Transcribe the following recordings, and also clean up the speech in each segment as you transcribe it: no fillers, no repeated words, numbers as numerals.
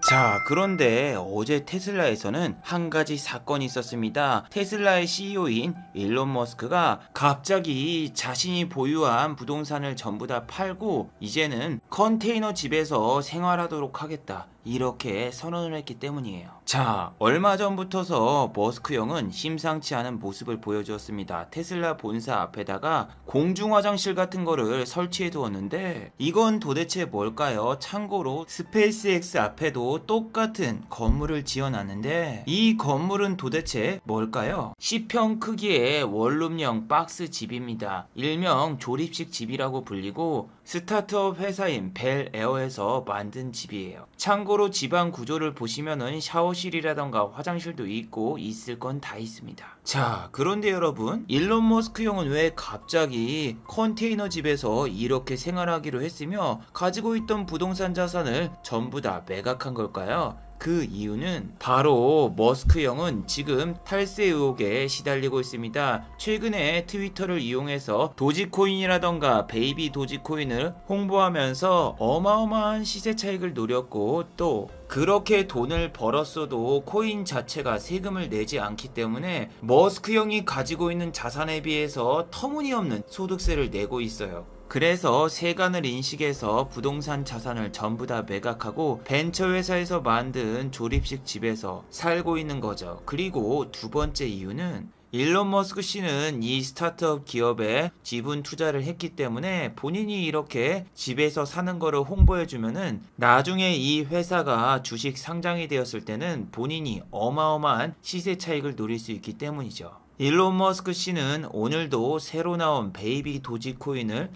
자, 그런데 어제 테슬라에서는 한 가지 사건이 있었습니다. 테슬라의 CEO인 일론 머스크가 갑자기 자신이 보유한 부동산을 전부 다 팔고 이제는 컨테이너 집에서 생활하도록 하겠다, 이렇게 선언을 했기 때문이에요. 자, 얼마 전부터서 머스크 형은 심상치 않은 모습을 보여주었습니다. 테슬라 본사 앞에다가 공중 화장실 같은 거를 설치해 두었는데 이건 도대체 뭘까요? 참고로 스페이스X 앞에도 똑같은 건물을 지어놨는데 이 건물은 도대체 뭘까요? 10평 크기의 원룸형 박스 집입니다. 일명 조립식 집이라고 불리고 스타트업 회사인 벨 에어에서 만든 집이에요. 참고로 집안 구조를 보시면은 샤워실이라던가 화장실도 있고 있을 건 다 있습니다. 자, 그런데 여러분, 일론 머스크 형은 왜 갑자기 컨테이너 집에서 이렇게 생활하기로 했으며 가지고 있던 부동산 자산을 전부 다 매각한 걸까요? 그 이유는 바로 머스크 형은 지금 탈세 의혹에 시달리고 있습니다. 최근에 트위터를 이용해서 도지코인이라던가 베이비 도지코인을 홍보하면서 어마어마한 시세 차익을 노렸고, 또 그렇게 돈을 벌었어도 코인 자체가 세금을 내지 않기 때문에 머스크 형이 가지고 있는 자산에 비해서 터무니없는 소득세를 내고 있어요. 그래서 세간을 인식해서 부동산 자산을 전부 다 매각하고 벤처회사에서 만든 조립식 집에서 살고 있는 거죠. 그리고 두 번째 이유는 일론 머스크 씨는 이 스타트업 기업에 지분 투자를 했기 때문에 본인이 이렇게 집에서 사는 거를 홍보해주면은 나중에 이 회사가 주식 상장이 되었을 때는 본인이 어마어마한 시세 차익을 노릴 수 있기 때문이죠. 일론 머스크 씨는 오늘도 새로 나온 베이비 도지코인을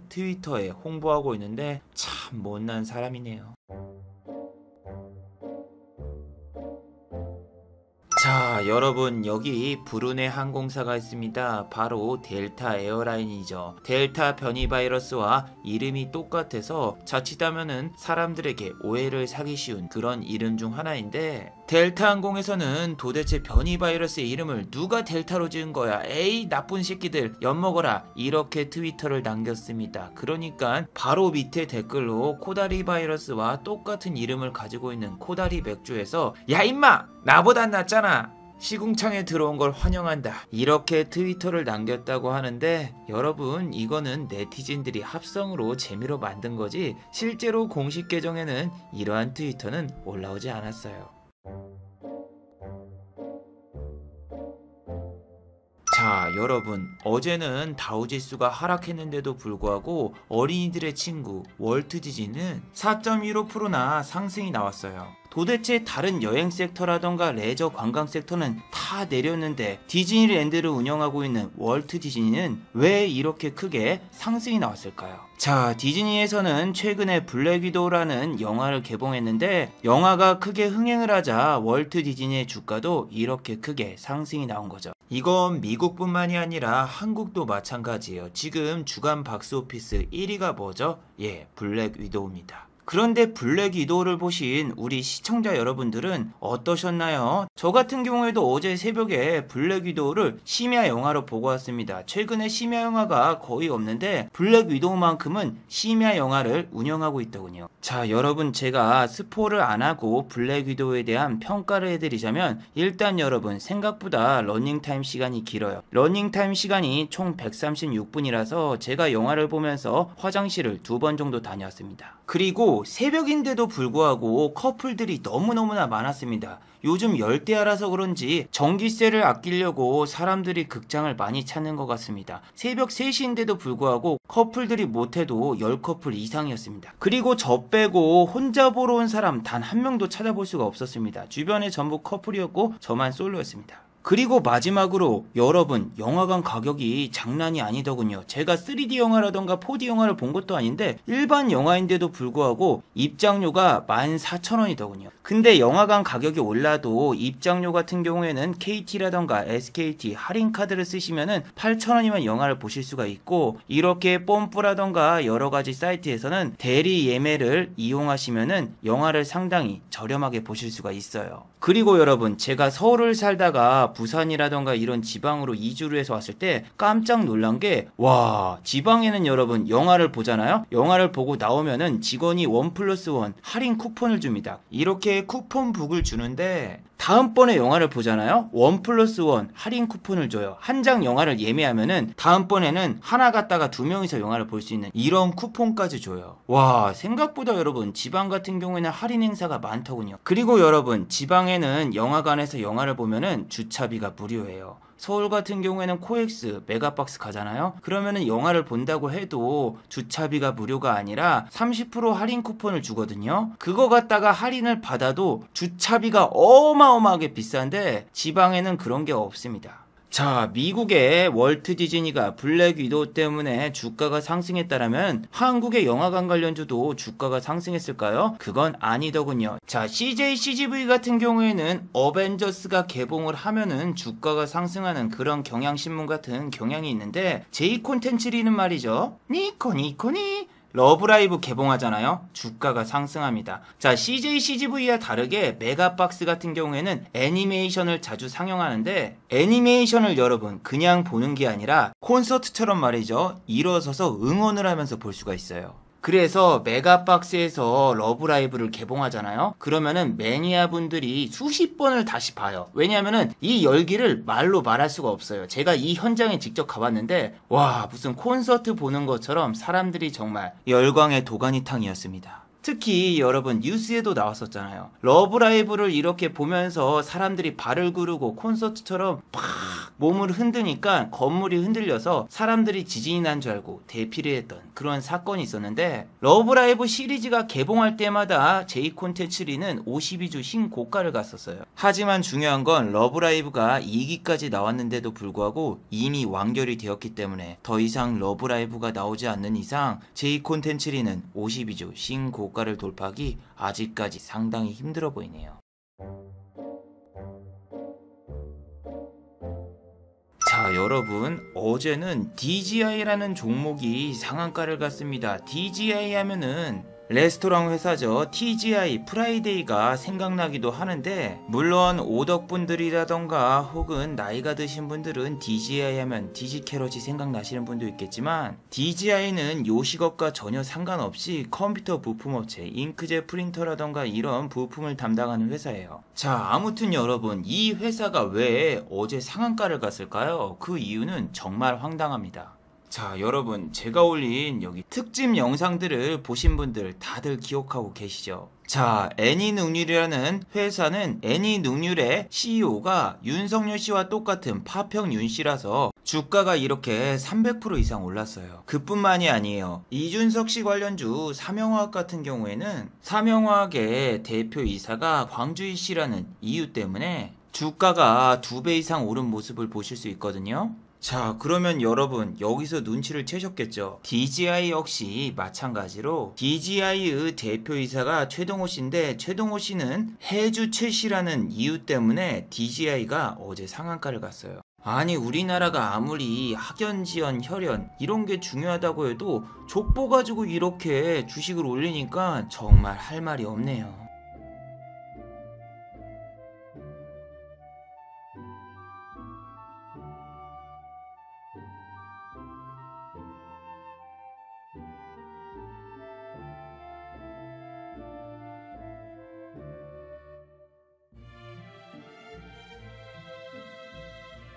트위터에 홍보하고 있는데 참 못난 사람이네요. 자, 여러분, 여기 브루네 항공사가 있습니다. 바로 델타 에어라인이죠. 델타 변이 바이러스와 이름이 똑같아서 자칫하면은 사람들에게 오해를 사기 쉬운 그런 이름 중 하나인데, 델타 항공에서는 도대체 변이 바이러스의 이름을 누가 델타로 지은 거야, 에이 나쁜 새끼들 엿먹어라, 이렇게 트위터를 남겼습니다. 그러니까 바로 밑에 댓글로 코다리 바이러스와 똑같은 이름을 가지고 있는 코다리 맥주에서 야 임마 나보다 낫잖아, 시궁창에 들어온 걸 환영한다, 이렇게 트위터를 남겼다고 하는데, 여러분, 이거는 네티즌들이 합성으로 재미로 만든 거지 실제로 공식 계정에는 이러한 트위터는 올라오지 않았어요. 자, 여러분, 어제는 다우지수가 하락했는데도 불구하고 어린이들의 친구 월트 디즈니는 4.15%나 상승이 나왔어요. 도대체 다른 여행 섹터라던가 레저 관광 섹터는 다 내렸는데 디즈니랜드를 운영하고 있는 월트 디즈니는 왜 이렇게 크게 상승이 나왔을까요? 자, 디즈니에서는 최근에 블랙 위도우라는 영화를 개봉했는데 영화가 크게 흥행을 하자 월트 디즈니의 주가도 이렇게 크게 상승이 나온 거죠. 이건 미국뿐만이 아니라 한국도 마찬가지예요. 지금 주간 박스오피스 1위가 뭐죠? 예, 블랙 위도우입니다. 그런데 블랙 위도우를 보신 우리 시청자 여러분들은 어떠셨나요? 저 같은 경우에도 어제 새벽에 블랙 위도우를 심야 영화로 보고 왔습니다. 최근에 심야 영화가 거의 없는데 블랙 위도우만큼은 심야 영화를 운영하고 있더군요. 자, 여러분, 제가 스포를 안 하고 블랙 위도우에 대한 평가를 해드리자면, 일단 여러분, 생각보다 러닝타임 시간이 길어요. 러닝타임 시간이 총 136분이라서 제가 영화를 보면서 화장실을 2번 정도 다녀왔습니다. 그리고 새벽인데도 불구하고 커플들이 너무너무나 많았습니다. 요즘 열대야라서 그런지 전기세를 아끼려고 사람들이 극장을 많이 찾는 것 같습니다. 새벽 3시인데도 불구하고 커플들이 못해도 10커플 이상이었습니다. 그리고 저 빼고 혼자 보러 온 사람 단 한 명도 찾아볼 수가 없었습니다. 주변에 전부 커플이었고 저만 솔로였습니다. 그리고 마지막으로 여러분, 영화관 가격이 장난이 아니더군요. 제가 3D 영화라던가 4D 영화를 본 것도 아닌데 일반 영화인데도 불구하고 입장료가 14,000원이더군요. 근데 영화관 가격이 올라도 입장료 같은 경우에는 KT라던가 SKT 할인카드를 쓰시면은 8,000원이면 영화를 보실 수가 있고, 이렇게 뽐뿌라던가 여러가지 사이트에서는 대리 예매를 이용하시면은 영화를 상당히 저렴하게 보실 수가 있어요. 그리고 여러분, 제가 서울을 살다가 부산이라던가 이런 지방으로 이주를 해서 왔을 때 깜짝 놀란 게, 와, 지방에는 여러분 영화를 보잖아요. 영화를 보고 나오면은 직원이 1+1 할인 쿠폰을 줍니다. 이렇게 쿠폰북을 주는데 다음번에 영화를 보잖아요. 1+1 할인 쿠폰을 줘요. 한 장 영화를 예매하면은 다음번에는 하나 갔다가 2명이서 영화를 볼 수 있는 이런 쿠폰까지 줘요. 와, 생각보다 여러분 지방 같은 경우에는 할인 행사가 많더군요. 그리고 여러분 지방에는 영화관에서 영화를 보면은 주차비가 무료예요. 서울 같은 경우에는 코엑스, 메가박스 가잖아요. 그러면은 영화를 본다고 해도 주차비가 무료가 아니라 30% 할인 쿠폰을 주거든요. 그거 갖다가 할인을 받아도 주차비가 어마어마하게 비싼데 지방에는 그런 게 없습니다. 자, 미국의 월트 디즈니가 블랙 위도우 때문에 주가가 상승했다라면 한국의 영화관 관련주도 주가가 상승했을까요? 그건 아니더군요. 자, CJ CGV 같은 경우에는 어벤져스가 개봉을 하면은 주가가 상승하는 그런 경향신문 같은 경향이 있는데, 제이 콘텐츠리는 말이죠. 니코니코니 러브라이브 개봉하잖아요. 주가가 상승합니다. 자, CJ CGV와 다르게 메가박스 같은 경우에는 애니메이션을 자주 상영하는데, 애니메이션을 여러분 그냥 보는 게 아니라 콘서트처럼 말이죠. 일어서서 응원을 하면서 볼 수가 있어요. 그래서 메가박스에서 러브라이브를 개봉하잖아요. 그러면은 매니아분들이 수십 번을 다시 봐요. 왜냐하면은 이 열기를 말로 말할 수가 없어요. 제가 이 현장에 직접 가봤는데, 와, 무슨 콘서트 보는 것처럼 사람들이 정말 열광의 도가니탕이었습니다. 특히 여러분 뉴스에도 나왔었잖아요. 러브라이브를 이렇게 보면서 사람들이 발을 구르고 콘서트처럼 팍 몸을 흔드니까 건물이 흔들려서 사람들이 지진이 난 줄 알고 대피를 했던 그런 사건이 있었는데, 러브라이브 시리즈가 개봉할 때마다 제이 콘텐츠리는 52주 신고가를 갔었어요. 하지만 중요한 건 러브라이브가 2기까지 나왔는데도 불구하고 이미 완결이 되었기 때문에 더 이상 러브라이브가 나오지 않는 이상 제이 콘텐츠리는 52주 신고가를 돌파하기 아직까지 상당히 힘들어 보이네요. 자, 여러분, 어제는 DGI라는 종목이 상한가를 갔습니다. DGI 하면은 레스토랑 회사죠. TGI 프라이데이가 생각나기도 하는데, 물론 오덕분들이라던가 혹은 나이가 드신 분들은 DGI 하면 디지캐럿이 생각나시는 분도 있겠지만, DGI는 요식업과 전혀 상관없이 컴퓨터 부품업체, 잉크젯 프린터라던가 이런 부품을 담당하는 회사예요. 자, 아무튼 여러분, 이 회사가 왜 어제 상한가를 갔을까요? 그 이유는 정말 황당합니다. 자, 여러분, 제가 올린 여기 특집 영상들을 보신 분들 다들 기억하고 계시죠? 자, 애니능률이라는 회사는 애니능률의 CEO가 윤석열 씨와 똑같은 파평윤 씨라서 주가가 이렇게 300% 이상 올랐어요. 그뿐만이 아니에요. 이준석 씨 관련주 삼영화학 같은 경우에는 삼영화학의 대표이사가 광주이 씨라는 이유 때문에 주가가 2배 이상 오른 모습을 보실 수 있거든요. 자, 그러면 여러분 여기서 눈치를 채셨겠죠? DGI 역시 마찬가지로 DGI의 대표이사가 최동호 씨인데, 최동호 씨는 해주 최씨라는 이유 때문에 DGI가 어제 상한가를 갔어요. 아니, 우리나라가 아무리 학연, 지연, 혈연 이런 게 중요하다고 해도 족보 가지고 이렇게 주식을 올리니까 정말 할 말이 없네요.